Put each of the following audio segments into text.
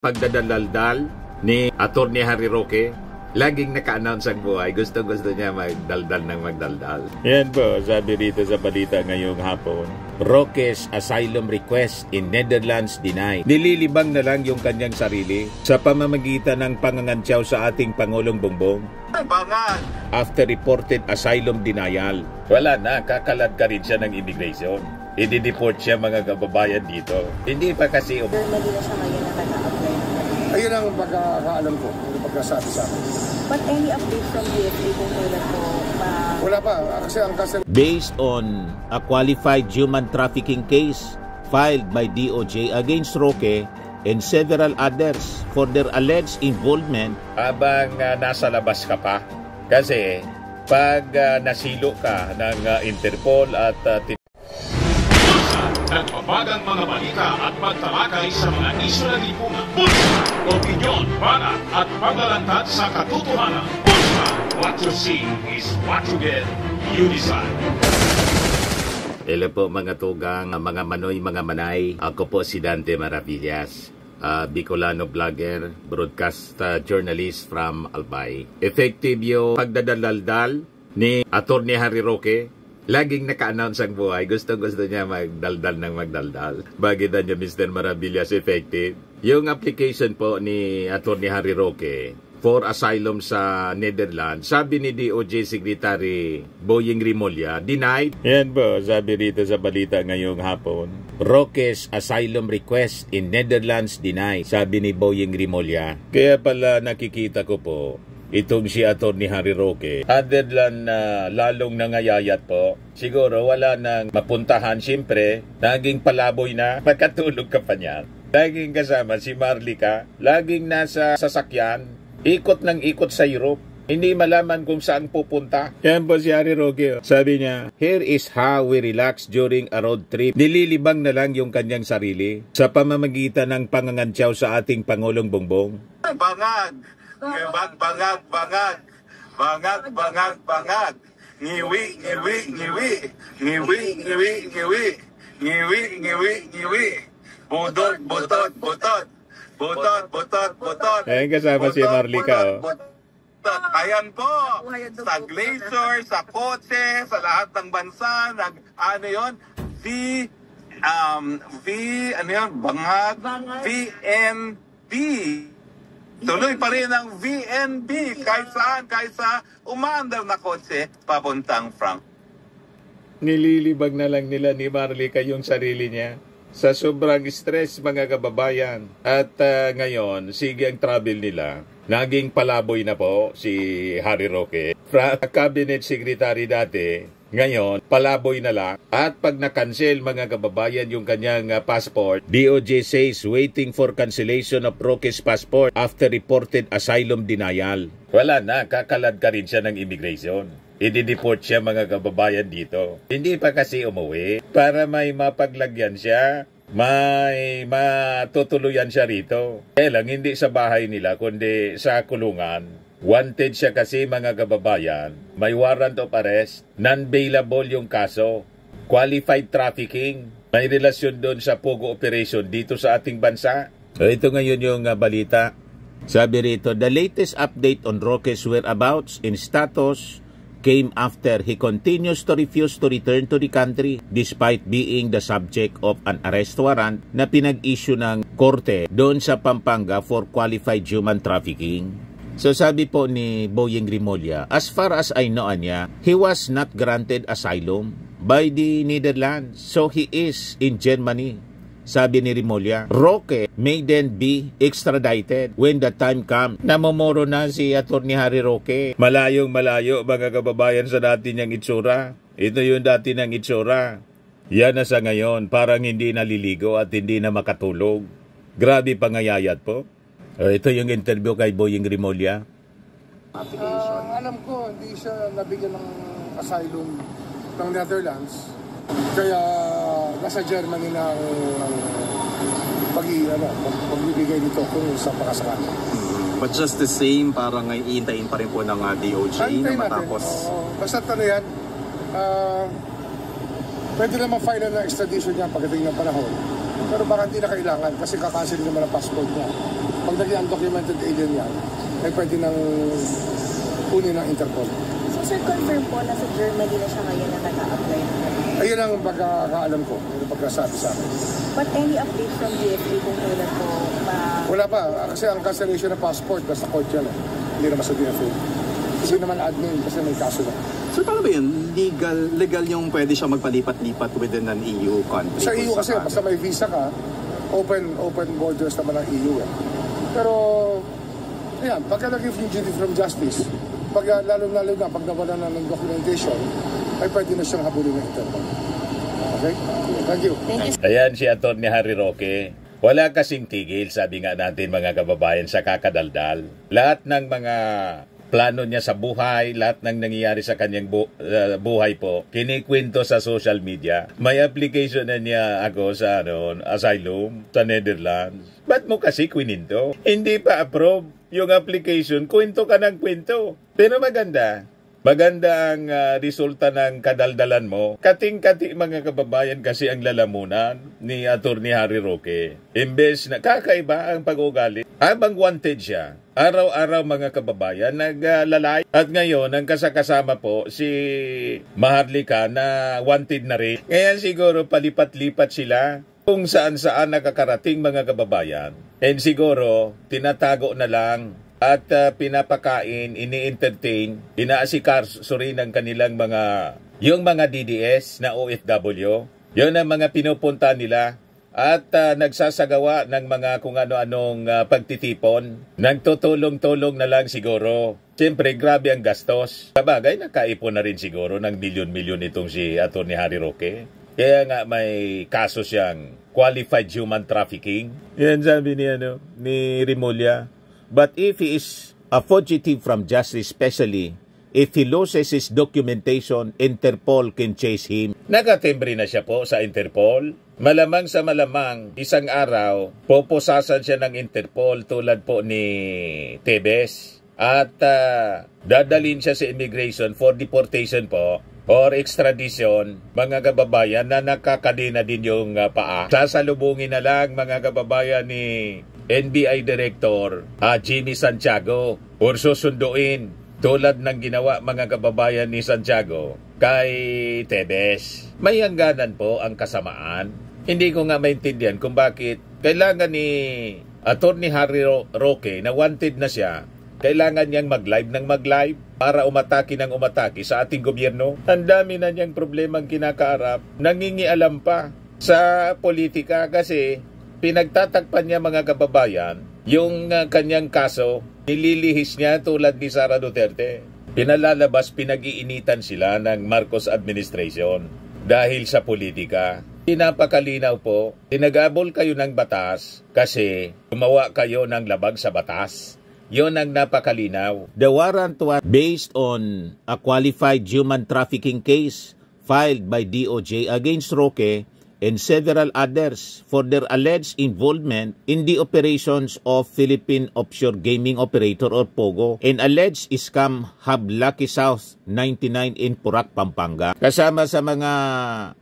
Pagdadaldal ni Atty. Harry Roque, laging naka-announce ang buhay. Gusto-gusto niya magdaldal ng magdaldal. Yan po, sabi rito sa balita ngayong hapon. Roque's asylum request in Netherlands denied. Nililibang na lang yung kanyang sarili sa pamamagitan ng pangangantyaw sa ating Pangulong Bongbong. Bangan! After reported asylum denial. Wala na, kakalat ka rin siya ng immigration. I-deport siya mga kababayan dito. Hindi pa kasi... Normally na siya ngayon na nag-apply. Ayun ang pagkakaalam ko, yung pagkasabi sa akin. But any update from DFA kung kailan po wala pa, kasi ang kasi... Based on a qualified human trafficking case filed by DOJ against Roque and several others for their alleged involvement. Habang nasa labas ka pa, kasi pag nasilo ka ng Interpol at nagpapagang mga balita at pagtalakay sa mga isyu na lipungan. Bulsa! Opinyon, banat at paglalantad sa katotohanan. Bulsa! What you see is what you get. You decide. Hello po mga tugang, mga manoy, mga manay. Ako po si Dante Maravillas. Bicolano vlogger, broadcast journalist from Albay. Effective yung pagdadaldal ni Atty. Harry Roque. Laging naka-announce ang buhay. Gusto-gusto niya magdaldal ng magdaldal. Bakit niya Mr. Maravillas effective? Yung application po ni Atty. Harry Roque for asylum sa Netherlands, sabi ni DOJ Secretary Boying Rimulya, denied. Yan po, sabi rito sa balita ngayong hapon. Roque's asylum request in Netherlands denied, sabi ni Boying Rimulya. Kaya pala nakikita ko po, itong si Atty. Harry Roque, other than lalong nangayayat po, siguro wala nang mapuntahan. Siyempre, naging palaboy na, magkatulog ka pa niya. Laging kasama si Marlica, laging nasa sasakyan, ikot ng ikot sa Europe. Hindi malaman kung saan pupunta. Yan po si Harry Roque. Sabi niya, here is how we relax during a road trip. Nililibang na lang yung kanyang sarili sa pamamagitan ng pangangantyaw sa ating Pangulong Bongbong. Bangag! Bangag, bangag, bangag, bangag, bangag, ngiwi, ngiwi, ngiwi, ngiwi, ngiwi, ngiwi, ngiwi, ngiwi, ngiwi, butot, butot, butot, butot, butot, butot. Ayan kasama si Marlica. Ayan po, sa glacier, sa kotse, sa lahat ng bansa, ano yun, ano yun, bangag, VNB. Tuloy pa rin ang VNB kahit saan, kahit sa umaandar na kotse papuntang Frank. Nililibag na lang nila ni Marlica yung sarili niya sa sobrang stress mga kababayan. At ngayon, sige ang travel nila. Naging palaboy na po si Harry Roque. Cabinet Secretary dati, ngayon, palaboy na lang. At pag na-cancel mga kababayan yung kanyang passport, DOJ says waiting for cancellation of Roque's passport after reported asylum denial. Wala na, kakalat ka rin siya ng immigration. I-deport siya mga kababayan dito. Hindi pa kasi umuwi para may mapaglagyan siya. May matutuluyan siya rito. Kaya lang, hindi sa bahay nila, kundi sa kulungan. Wanted siya kasi mga kababayan. May warrant of arrest. Non-bailable yung kaso. Qualified trafficking. May relasyon doon sa Pogo operation dito sa ating bansa. So, ito ngayon yung balita. Sabi rito, the latest update on Roque's whereabouts and status came after he continues to refuse to return to the country despite being the subject of an arrest warrant na pinag-issue ng korte doon sa Pampanga for qualified human trafficking. So sabi po ni Boying Rimulya, as far as I know niya, he was not granted asylum by the Netherlands. So he is in Germany. Sabi ni Rimulya, Roque may then be extradited when the time comes. Namomoro na si Atty. Harry Roque. Malayong malayo mga kababayan sa dati niyang itsura. Ito yung dati niyang itsura. Yan na sa ngayon, parang hindi naliligo at hindi na makatulog. Grabe pangayayat po. Ito yung interview kay Boying Rimulya. Alam ko, hindi siya nabigyan ng asylum ng Netherlands. Kaya nasa Germany na ang pagbibigay nito kung sa pakasakali. But just the same, parang iintayin pa rin po ng DOJ na matapos. Basta ano yan, pwede naman file na extradition niya pagdating ng panahon. Pero baka hindi na kailangan kasi kakancel naman ang passport niya. Pag naging undocumented alien yan, ay pwede nang kunin ng Interpol. So sir, confirm po na sa Germany na siya ngayon na nag-a-apply. Ayun ang pagkakaalam ko, yun ang pagkasabi sa akin. But any update from DFA kung kailan po Wala pa, kasi ang cancellation ng passport, nasa court yan eh. Hindi naman sa DFA. Kasi naman admin, kasi may kaso na. So paano ba yun? Legal yung pwede siya magpalipat-lipat within an EU country? Sa EU kasi, basta may visa ka, open borders naman ang EU eh. Pero, ayan, pagka naging fugitive from justice, lalo-lalo na pag nawala na ng documentation, ay pwede na siyang habulin ng Interpol. Okay? Thank you. Ayan si Atty. Harry Roque. Wala kasing tigil, sabi nga natin mga kababayan, sa kakadaldal. Lahat ng mga plano niya sa buhay, lahat ng nangyayari sa kanyang buhay po, kinikwento sa social media. May application na niya ako sa asylum sa Netherlands. Ba't mo kasi kwininto? Hindi pa approve yung application, kwento ka ng kwento. Pero maganda. Maganda ang resulta ng kadaldalan mo. Kating-kati mga kababayan kasi ang lalamunan ni Atty. Harry Roque. Imbes na kakaiba ang pag-ugali. Habang wanted siya, araw-araw mga kababayan naglalay. At ngayon, ang kasama po si Maharlika na wanted na rin. Ngayon siguro palipat-lipat sila kung saan-saan nakakarating mga kababayan. And siguro, tinatago na lang at pinapakain, ini-entertain, inaasikaso rin ng kanilang yung mga DDS na OFW. Yun ang mga pinupunta nila at nagsasagawa ng mga kung ano-anong pagtitipon. Nagtutulong-tulong na lang siguro. Siyempre, grabe ang gastos. Sabagay, nakaipon na rin siguro ng milyon-milyon itong si Atty. Harry Roque. Kaya nga may kaso siyang qualified human trafficking. Yan sabi ni Rimulya. But if he is a fugitive from justice, especially if he loses his documentation, Interpol can chase him. Nakatimbre na siya po sa Interpol. Malamang sa malamang, isang araw, pupusasan siya ng Interpol tulad po ni Tebes. At dadalhin siya sa immigration for deportation po or extradition, mga kababayan na nakakadena din yung paa. Sasalubungin na lang mga kababayan ni NBI Director Jimmy Santiago or susunduin tulad ng ginawa mga kababayan ni Santiago kay Tebes. May hangganan po ang kasamaan. Hindi ko nga maintindihan kung bakit kailangan ni Atty. Harry Roque na wanted na siya, kailangan niyang mag-live ng mag-live para umatake ng umatake sa ating gobyerno. Ang dami na niyang problemang kinakaharap, nangingialam pa sa politika kasi pinagtatakpan niya mga kababayan yung kanyang kaso, nililihis niya tulad ni Sara Duterte. Pinalalabas, pinag-iinitan sila ng Marcos administration dahil sa politika. Pinapakalinaw po, tinagabol kayo ng batas kasi gumawa kayo ng labag sa batas. Yon ang napakalinaw. The warrant was based on a qualified human trafficking case filed by DOJ against Roque and several others for their alleged involvement in the operations of Philippine Offshore Gaming Operator or POGO and alleged scam hub Lucky South 99 in Purac, Pampanga. Kasama sa mga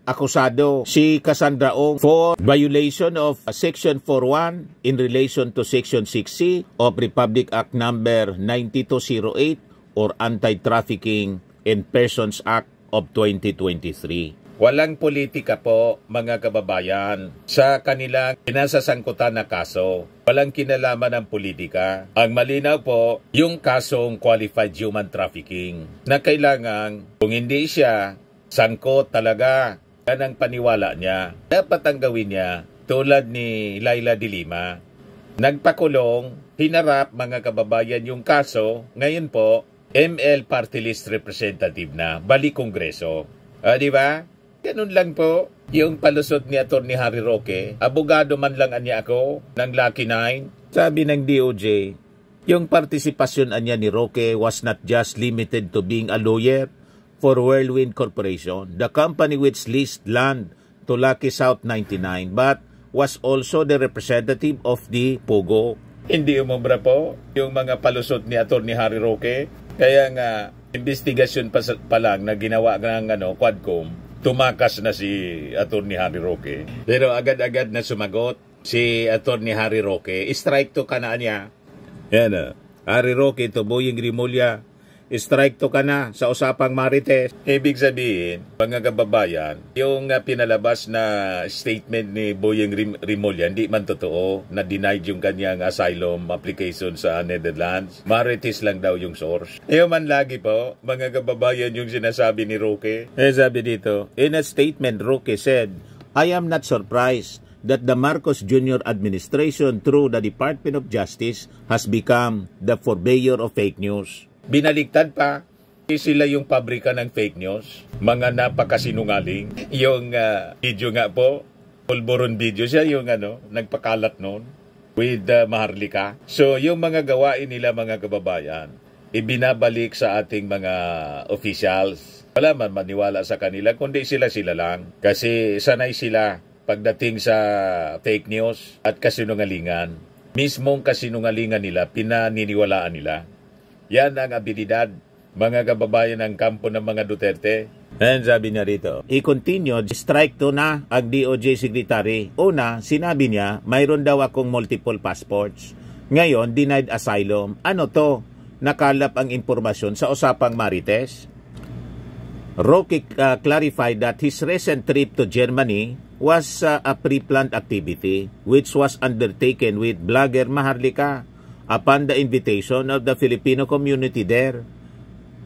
akusado si Cassandra Ong for violation of Section 41 in relation to Section 6C of Republic Act Number 9208 or Anti-Trafficking in Persons Act of 2023. Walang politika po, mga kababayan, sa kanilang pinasasangkutan na kaso. Walang kinalaman ng politika. Ang malinaw po, yung kasong qualified human trafficking na kailangan, kung hindi siya sangkot talaga, yan ang paniwala niya. Dapat ang gawin niya, tulad ni Laila de Lima. Nagpakulong, hinarap mga kababayan yung kaso, ngayon po, ML Party List Representative na, balik Kongreso. Di ba? Ganun lang po yung palusot ni Atty. Harry Roque. Abogado man lang anya ako ng Lucky 9. Sabi ng DOJ, yung partisipasyon anya ni Roque was not just limited to being a lawyer for Whirlwind Corporation, the company which leased land to Lucky South 99, but was also the representative of the POGO. Hindi umubra po yung mga palusot ni Atty. Harry Roque. Kaya nga, investigasyon pa lang na ginawa ng Quadcom, tumakas na si Atty. Harry Roque. Pero agad-agad na sumagot si Atty. Harry Roque, strike to ka na niya. Yan Harry Roque to Boyeng Rimulya, strike to ka na sa usapang Marites. Ibig sabihin, mga kababayan, yung pinalabas na statement ni Boyeng Rimulya, hindi man totoo na denied yung kanyang asylum application sa Netherlands. Marites lang daw yung source. Man lagi po, mga kababayan, yung sinasabi ni Roque. Sabi dito, in a statement, Roque said, I am not surprised that the Marcos Jr. administration through the Department of Justice has become the purveyor of fake news. Binaligtad pa, sila yung pabrika ng fake news, mga napakasinungaling. Yung video nga po, pulburon video siya, yung nagpakalat noon with Maharlika. So yung mga gawain nila, mga kababayan, ibinabalik sa ating mga officials. Wala man maniwala sa kanila, kundi sila lang. Kasi sanay sila pagdating sa fake news at kasinungalingan. Mismong kasinungalingan nila, pinaniniwalaan nila. Yan ang abilidad, mga kababayan ng kampo ng mga Duterte. And sabi niya rito, i-continued, strike to na ang DOJ Secretary. Una, sinabi niya, mayroon daw akong multiple passports. Ngayon, denied asylum. Ano to? Nakalap ang impormasyon sa usapang Marites. Roque clarified that his recent trip to Germany was a pre-planned activity which was undertaken with blogger Maharlika upon the invitation of the Filipino community there,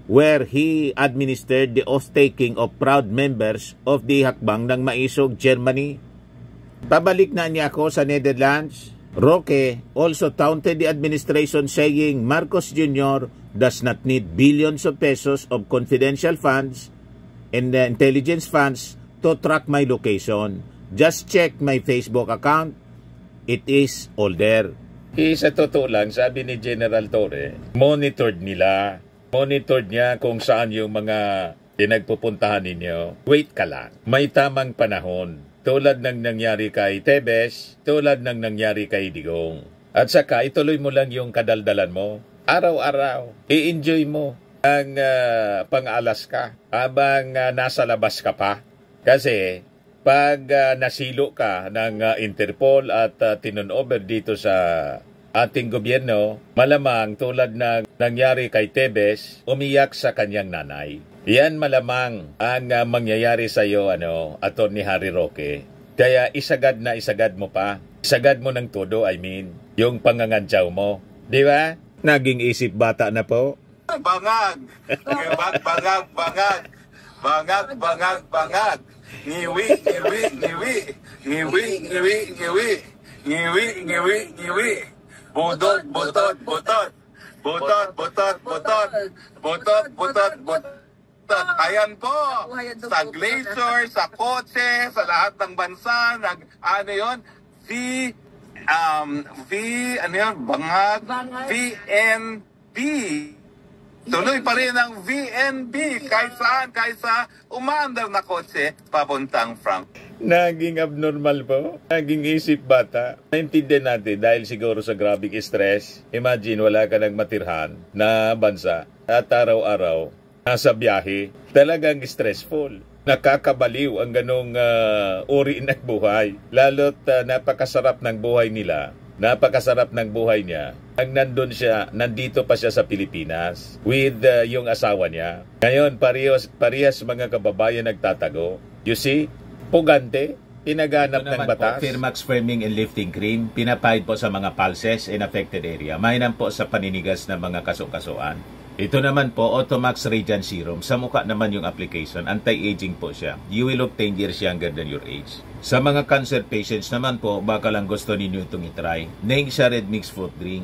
where he administered the oath-taking of proud members of the Hakbang ng Maisog, Germany. Pabalik na niya ako sa Netherlands. Roque also taunted the administration saying Marcos Jr. does not need billions of pesos of confidential funds and intelligence funds to track my location. Just check my Facebook account. It is all there. Sa totoo lang, sabi ni General Torre, monitored niya kung saan yung mga pinagpupuntahan ninyo. Wait ka lang. May tamang panahon. Tulad ng nangyari kay Tebes, tulad ng nangyari kay Digong. At saka, ituloy mo lang yung kadaldalan mo. Araw-araw, i-enjoy mo ang pang-alas ka habang nasa labas ka pa. Kasi pag nasilo ka ng Interpol at tinunover dito sa ating gobyerno, malamang tulad ng nangyari kay Tebes, umiyak sa kanyang nanay. Yan malamang ang mangyayari sa iyo, Atty. Harry Roque. Kaya isagad mo pa. Isagad mo ng todo, yung pangangantsaw mo. Di ba? Naging isip bata na po. Bangag! Bangag! Ngiwi! Butot! Ayan po, sa glacier, sa kotse, sa lahat ng bansa, Bangag, VNB. Tuloy pa rin ang VNB kahit saan, kaysa umaandar na kotse papuntang Frank. Naging abnormal po. Naging isip bata. Naintindihan natin dahil siguro sa grabing stress. Imagine wala ka ng matirhan na bansa at araw-araw nasa biyahe. Talagang stressful. Nakakabaliw ang ganong uri ng buhay. Lalo't napakasarap ng buhay nila. Napakasarap ng buhay niya. Ang nandito pa siya sa Pilipinas with yung asawa niya. Ngayon, parehas mga kababayan nagtatago. You see, pugante, pinaganap ng batas. Firmax Firming and Lifting Cream, pinapahid po sa mga pulses in affected area. Mainam po sa paninigas ng mga kaso-kasuan. Ito naman po, Automax Radiant Serum. Sa mukha naman yung application, anti-aging po siya. You will look 10 years younger than your age. Sa mga cancer patients naman po, baka lang gusto ninyo itong itry. Neng siya red mixed fruit drink.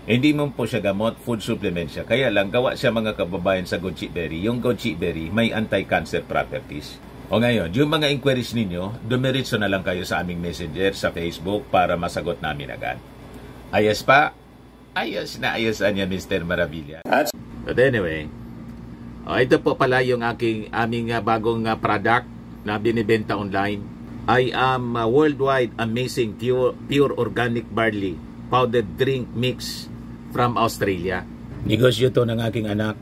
Hindi mo po siya gamot, food supplement siya. Kaya lang, gawa siya mga kababayan sa goji berry. Yung goji berry may anti-cancer properties. O ngayon, yung mga inquiries ninyo, dumiritso na lang kayo sa aming messenger sa Facebook para masagot namin agad. Ayos pa? Ayos na ayos niya, Mr. Maravilla. But anyway, ito po pala yung aming bagong product na binibenta online. I am worldwide amazing pure organic barley powdered drink mix from Australia. Negosyo to ng aking anak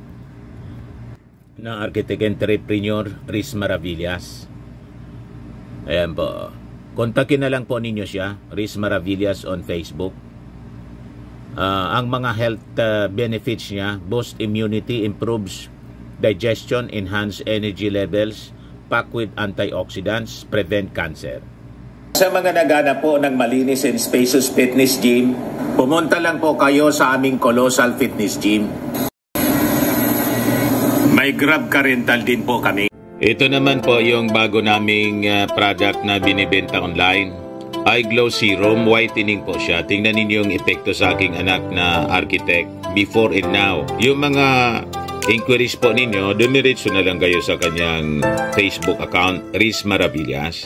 na architect entrepreneur Riz Maravillas. Ayan po. Kontakin na lang po ninyo siya, Riz Maravillas on Facebook. Ang mga health benefits niya: boost immunity, improves digestion, enhance energy levels, packed with antioxidants, prevent cancer. Sa mga naghanap po ng malinis and spacious fitness gym, pumunta lang po kayo sa aming Colossal Fitness Gym. May Grab car rental din po kami. Ito naman po yung bago naming product na binibenta online. iGlow Serum, whitening po siya. Tingnan ninyo yung epekto sa aking anak na architect before and now. Yung mga inquiries po ninyo, dumiretso na lang kayo sa kanyang Facebook account, Riz Maravillas.